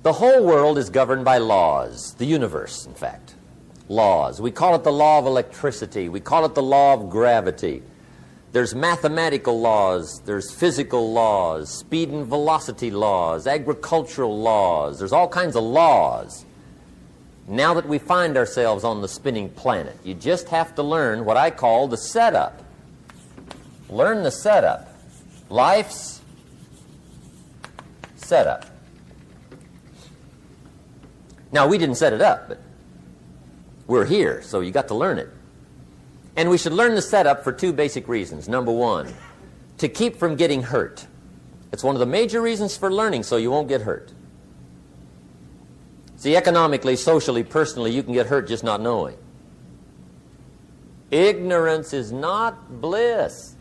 The whole world is governed by laws, the universe, in fact. Laws. We call it the law of electricity. We call it the law of gravity. There's mathematical laws, there's physical laws, speed and velocity laws, agricultural laws. There's all kinds of laws. Now that we find ourselves on the spinning planet, you just have to learn what I call the setup. Learn the setup. Life's setup. Now, we didn't set it up, but we're here, so you got to learn it. And we should learn the setup for two basic reasons. Number one, to keep from getting hurt. It's one of the major reasons for learning, so you won't get hurt. See, economically, socially, personally, you can get hurt just not knowing. Ignorance is not bliss.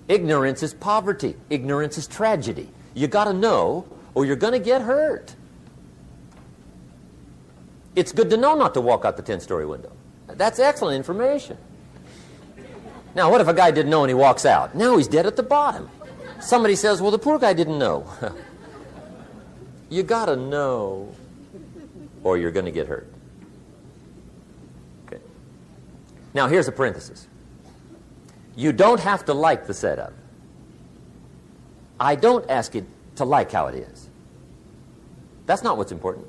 Ignorance is poverty. Ignorance is tragedy. You got to know, or you're going to get hurt. It's good to know not to walk out the 10-story window. That's excellent information. Now, what if a guy didn't know and he walks out? Now he's dead at the bottom. Somebody says, well, the poor guy didn't know. You got to know, or you're going to get hurt. Okay. Now, here's a parenthesis. You don't have to like the setup. I don't ask you to like how it is. That's not what's important.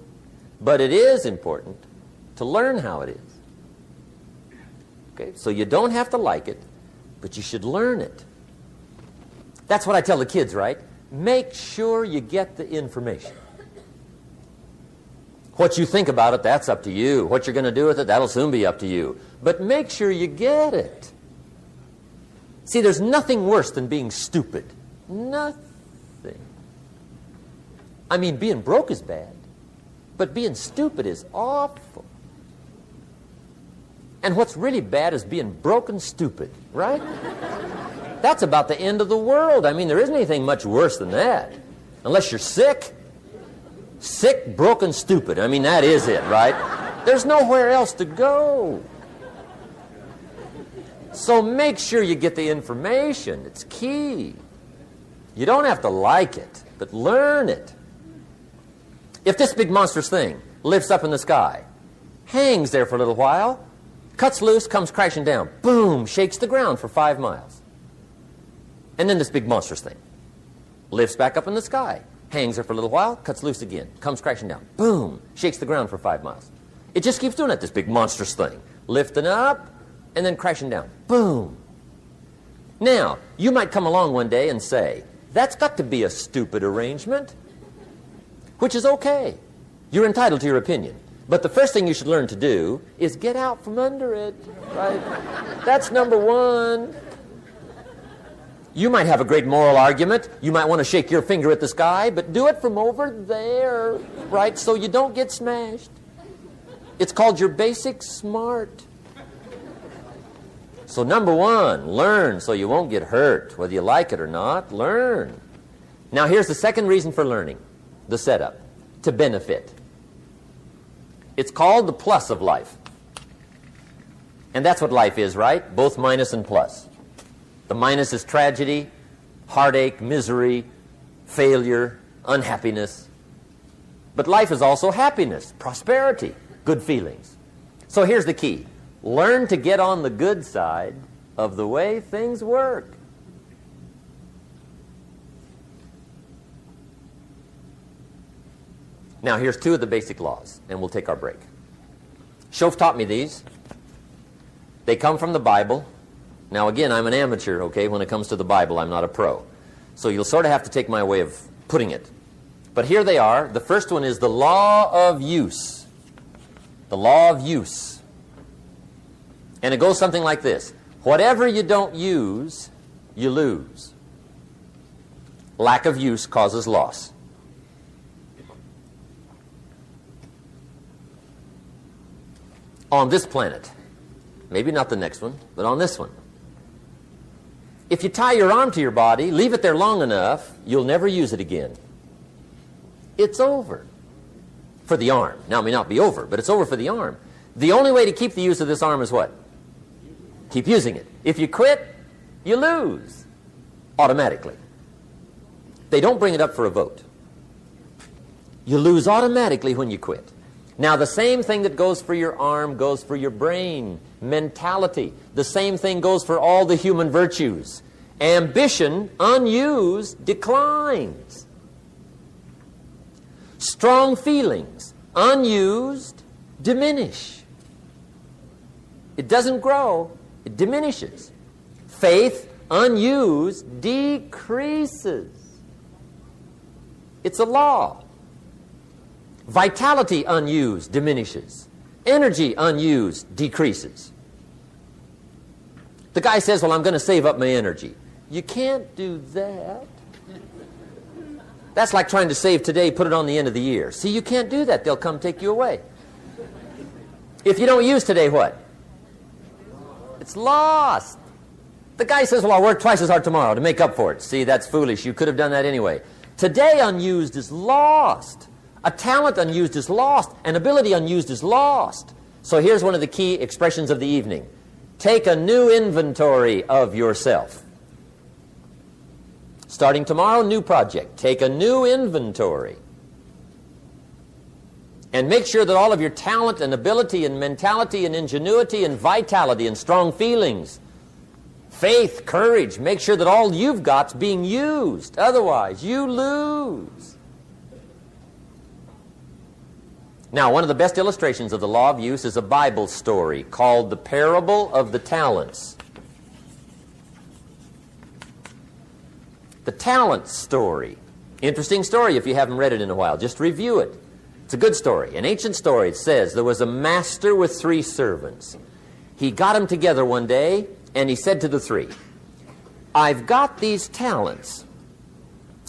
But it is important to learn how it is. Okay? So you don't have to like it, but you should learn it. That's what I tell the kids, right? Make sure you get the information. What you think about it, that's up to you. What you're going to do with it, that'll soon be up to you. But make sure you get it. See, there's nothing worse than being stupid. Nothing. I mean, being broke is bad, but being stupid is awful. And what's really bad is being broke and stupid, right? That's about the end of the world. I mean, there isn't anything much worse than that. Unless you're sick. Sick, broken, stupid. I mean, that is it, right? There's nowhere else to go. So make sure you get the information. It's key. You don't have to like it, but learn it. If this big monstrous thing lifts up in the sky, hangs there for a little while, cuts loose, comes crashing down, boom, shakes the ground for 5 miles. And then this big monstrous thing lifts back up in the sky, hangs there for a little while, cuts loose again, comes crashing down, boom, shakes the ground for 5 miles. It just keeps doing it, this big monstrous thing, lifting up and then crashing down, boom. Now, you might come along one day and say, that's got to be a stupid arrangement, which is okay. You're entitled to your opinion. But the first thing you should learn to do is get out from under it, right? That's number one. You might have a great moral argument. You might want to shake your finger at the sky, but do it from over there, right, so you don't get smashed. It's called your basic smart. So number one, learn so you won't get hurt. Whether you like it or not, learn. Now here's the second reason for learning, the setup, to benefit. It's called the plus of life. And that's what life is, right? Both minus and plus. The minus is tragedy, heartache, misery, failure, unhappiness. But life is also happiness, prosperity, good feelings. So here's the key. Learn to get on the good side of the way things work. Now, here's two of the basic laws, and we'll take our break. Shoaff taught me these. They come from the Bible. Now, again, I'm an amateur, okay? When it comes to the Bible, I'm not a pro. So you'll sort of have to take my way of putting it. But here they are. The first one is the law of use. The law of use. And it goes something like this. Whatever you don't use, you lose. Lack of use causes loss. On this planet, maybe not the next one, but on this one, if you tie your arm to your body, leave it there long enough, you'll never use it again. It's over for the arm. Now, it may not be over, but it's over for the arm. The only way to keep the use of this arm is what? Keep using it. If you quit, you lose automatically. They don't bring it up for a vote. You lose automatically when you quit. Now, the same thing that goes for your arm goes for your brain, mentality. The same thing goes for all the human virtues. Ambition, unused, declines. Strong feelings, unused, diminish. It doesn't grow, it diminishes. Faith, unused, decreases. It's a law. Vitality, unused, diminishes. Energy, unused, decreases. The guy says, well, I'm going to save up my energy. You can't do that. That's like trying to save today, put it on the end of the year. See, you can't do that. They'll come take you away. If you don't use today, what? It's lost. The guy says, well, I'll work twice as hard tomorrow to make up for it. See, that's foolish. You could have done that anyway. Today, unused is lost. A talent unused is lost. An ability unused is lost. So here's one of the key expressions of the evening. Take a new inventory of yourself. Starting tomorrow, new project. Take a new inventory. And make sure that all of your talent and ability and mentality and ingenuity and vitality and strong feelings, faith, courage, make sure that all you've got's being used. Otherwise, you lose. Now, one of the best illustrations of the law of use is a Bible story called the Parable of the Talents. The talent story. Interesting story if you haven't read it in a while. Just review it. It's a good story. An ancient story. It says there was a master with 3 servants. He got them together one day and he said to the 3, I've got these talents.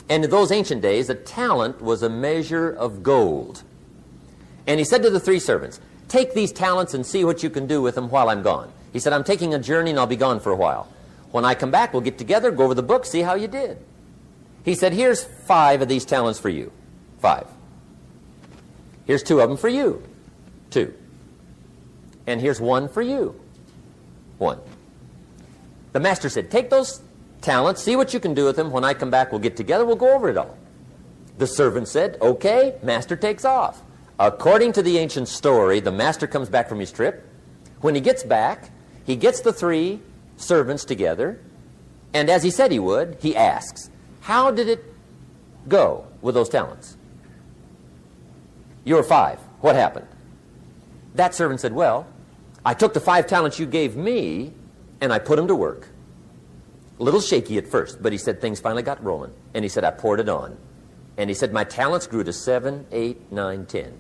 And in those ancient days, a talent was a measure of gold. And he said to the 3 servants, take these talents and see what you can do with them while I'm gone. He said, I'm taking a journey and I'll be gone for a while. When I come back, we'll get together, go over the book, see how you did. He said, here's 5 of these talents for you. 5. Here's 2 of them for you. 2. And here's 1 for you. 1. The master said, take those talents, see what you can do with them. When I come back, we'll get together, we'll go over it all. The servant said, okay, master takes off. According to the ancient story, the master comes back from his trip. When he gets back, he gets the 3 servants together, and as he said he would, he asks, how did it go with those talents? You were 5. What happened? That servant said, well, I took the 5 talents you gave me, and I put them to work. A little shaky at first, but he said things finally got rolling. And he said, I poured it on. And he said, my talents grew to 7, 8, 9, 10.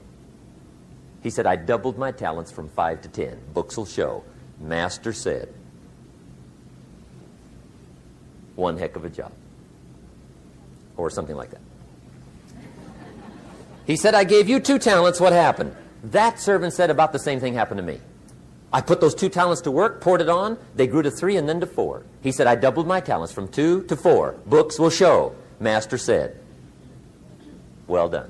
He said, I doubled my talents from 5 to 10. Books will show. Master said, one heck of a job. Or something like that. He said, I gave you 2 talents. What happened? That servant said about the same thing happened to me. I put those 2 talents to work, poured it on. They grew to 3 and then to 4. He said, I doubled my talents from 2 to 4. Books will show. Master said, well done.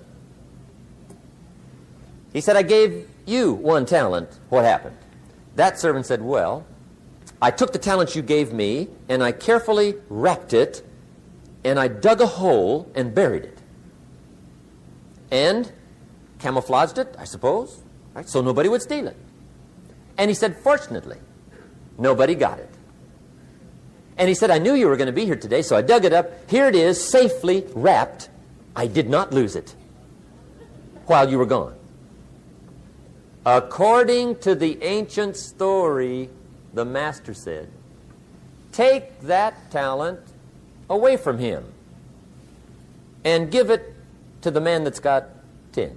He said, I gave you 1 talent. What happened? That servant said, well, I took the talent you gave me and I carefully wrapped it and I dug a hole and buried it. And camouflaged it, I suppose, right? So nobody would steal it. And he said, fortunately, nobody got it. And he said, I knew you were going to be here today, so I dug it up. Here it is, safely wrapped. I did not lose it while you were gone. According to the ancient story, the master said, take that talent away from him and give it to the man that's got 10.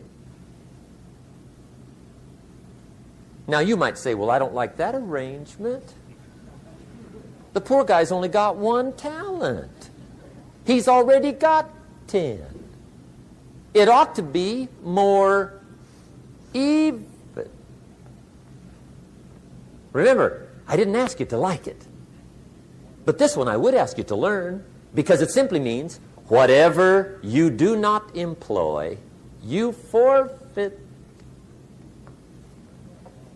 Now you might say, well, I don't like that arrangement. The poor guy's only got 1 talent. He's already got 10. It ought to be more even. Remember, I didn't ask you to like it. But this one I would ask you to learn, because it simply means whatever you do not employ, you forfeit.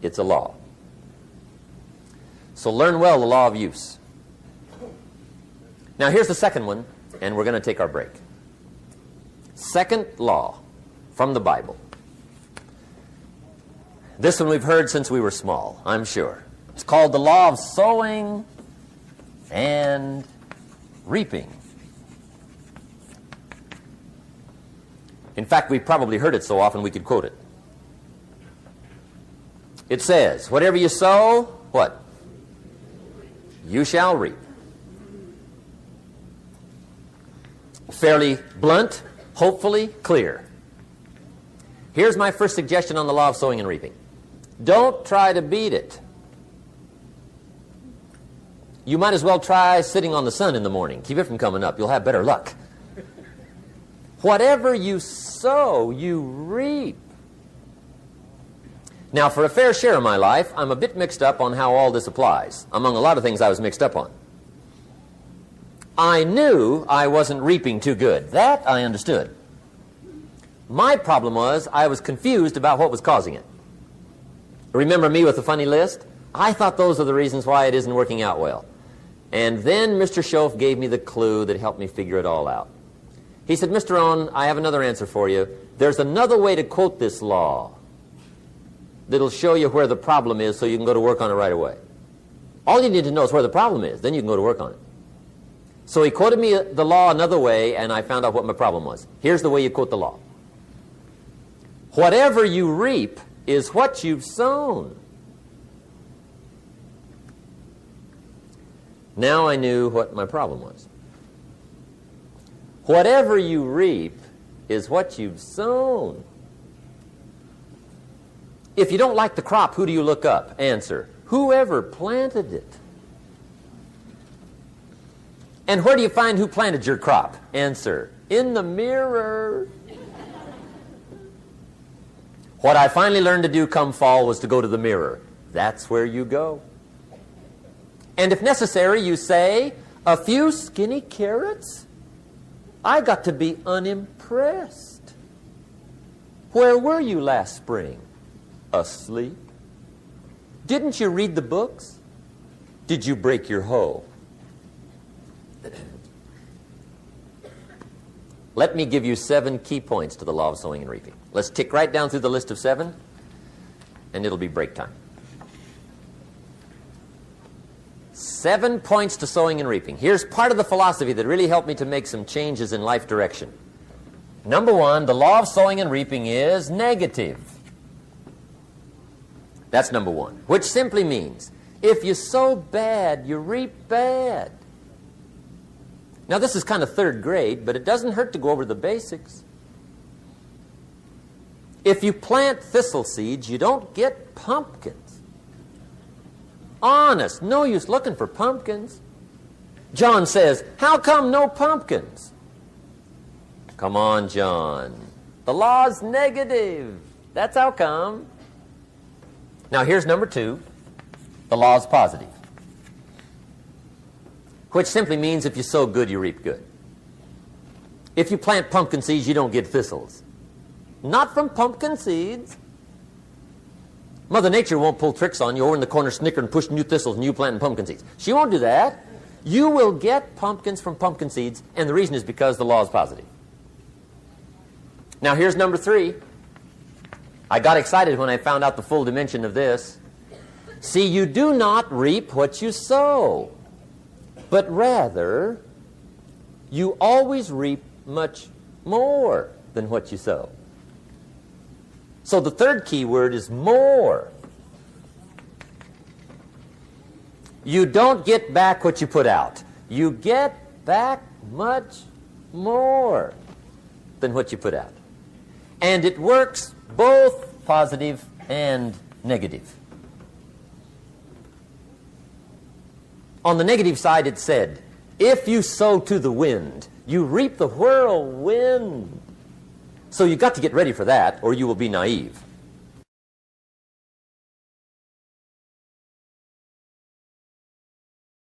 It's a law. So learn well the law of use. Now here's the second one, and we're going to take our break. Second law. from the Bible. This one we've heard since we were small, I'm sure. It's called the law of sowing and reaping. In fact, we've probably heard it so often we could quote it. It says, whatever you sow, what? You shall reap. Fairly blunt, hopefully clear. Here's my first suggestion on the law of sowing and reaping. Don't try to beat it. You might as well try sitting on the sun in the morning. Keep it from coming up. You'll have better luck. Whatever you sow, you reap. Now, for a fair share of my life, I'm a bit mixed up on how all this applies. Among a lot of things I was mixed up on. I knew I wasn't reaping too good. That I understood. My problem was I was confused about what was causing it. Remember me with the funny list? I thought those are the reasons why it isn't working out well. And then Mr. Shoaff gave me the clue that helped me figure it all out. He said, Mr. Rohn, I have another answer for you. There's another way to quote this law that'll show you where the problem is so you can go to work on it right away. All you need to know is where the problem is. Then you can go to work on it. So he quoted me the law another way, and I found out what my problem was. Here's the way you quote the law. Whatever you reap is what you've sown. Now I knew what my problem was. Whatever you reap is what you've sown. If you don't like the crop, who do you look up? Answer, whoever planted it. And where do you find who planted your crop? Answer, in the mirror. What I finally learned to do come fall was to go to the mirror. That's where you go. And if necessary, you say, a few skinny carrots? I got to be unimpressed. Where were you last spring? Asleep? Didn't you read the books? Did you break your hoe? Let me give you 7 key points to the law of sowing and reaping. Let's tick right down through the list of 7, and it'll be break time. 7 points to sowing and reaping. Here's part of the philosophy that really helped me to make some changes in life direction. Number 1, the law of sowing and reaping is negative. That's number 1, which simply means if you sow bad, you reap bad. Now, this is kind of 3rd grade, but it doesn't hurt to go over the basics. If you plant thistle seeds, you don't get pumpkins. Honest, no use looking for pumpkins. John says, how come no pumpkins? Come on, John. The law's negative. That's how come. Now, here's number 2. The law's positive. Which simply means if you sow good, you reap good. If you plant pumpkin seeds, you don't get thistles. Not from pumpkin seeds. Mother Nature won't pull tricks on you over in the corner snickering, pushing you thistles, and you planting pumpkin seeds. She won't do that. You will get pumpkins from pumpkin seeds, and the reason is because the law is positive. Now, here's number 3. I got excited when I found out the full dimension of this. See, you do not reap what you sow, but rather, you always reap much more than what you sow. So the 3rd key word is more. You don't get back what you put out. You get back much more than what you put out. And it works both positive and negative. On the negative side, it said, if you sow to the wind, you reap the whirlwind. So you've got to get ready for that, or you will be naive.